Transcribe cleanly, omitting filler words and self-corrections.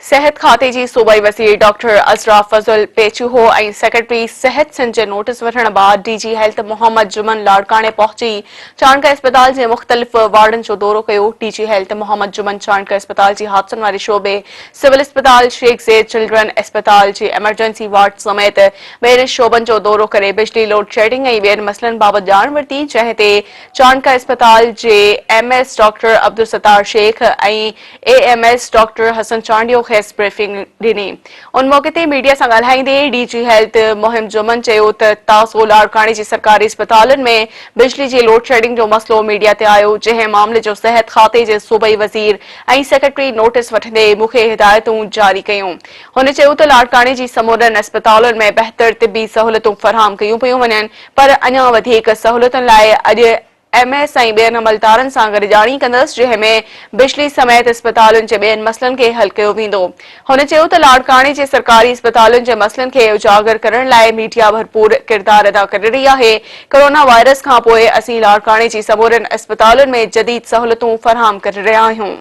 सेहत खाते जी सूबाई वज़ीर डॉक्टर अज़राफ़ फज़ल पेचूहो ऐं सेक्रेटरी सेहत सिंध जे नोटिस वठण बाद डीजी हेल्थ मोहम्मद जुमन लाड़काणे पहुची चाणका अस्पताल जे मुख़्तलिफ़ वार्डन जो दौरो कयो। डीजी हेल्थ मोहम्मद जुमन चाणका अस्पताल जी हादसनि वारे शोबे, सिविल अस्पताल, शेख ज़ैद चिल्ड्रन अस्पताल जे एमरजेंसी वार्ड समेत ॿियनि शोबनि जो दौरो करे बिजली लोड शेडिंग ऐं ॿियनि मसइलनि बाबति ॼाण वरिती, जंहिं ते चाणका अस्पताल जे एमएस डॉक्टर अब्दुल सत्तार शेख ऐं एएमएस डॉक्टर हसन चांडियो खेस ब्रीफिंग ॾिनी। उन मौके ते मीडिया सां ॻाल्हाईंदे डीजी हेल्थ मोहम्मद जुमन चयो त तासो लाड़काणे जी सरकारी अस्पतालनि में बिजली जी लोड शेडिंग जो मसलो मीडिया ते आयो, जंहिं मामले जो सिहत खाते जे सूबाई वज़ीर ऐं सेक्रेटरी नोटिस वठंदे मूंखे हिदायतूं जारी कयूं। हुन चयो त लाड़काणे जी समूरनि अस्पतालुनि में बहितर तिबी सहूलियतूं फराहम कयूं पियूं वञनि, पर अञा वधीक सहूलियतुनि लाइ अॼु एमएस ऐं ॿियनि अमलदारनि सां गॾु ॼाणी कंदसि, जंहिं में बिजली समेत अस्पतालुनि जे ॿियनि मसइलनि खे हल कयो वेंदो। हुन चयो त लाड़काणे जे सरकारी अस्पतालुनि जे मसइलनि खे उजागर करण लाइ मीडिया भरपूर किरदार अदा करे रही आहे। कोरोना वायरस खां पोइ असीं लाड़काणे जी समूरनि अस्पतालुनि में जदीद सहूलियतूं फराहम करे रहिया आहियूं।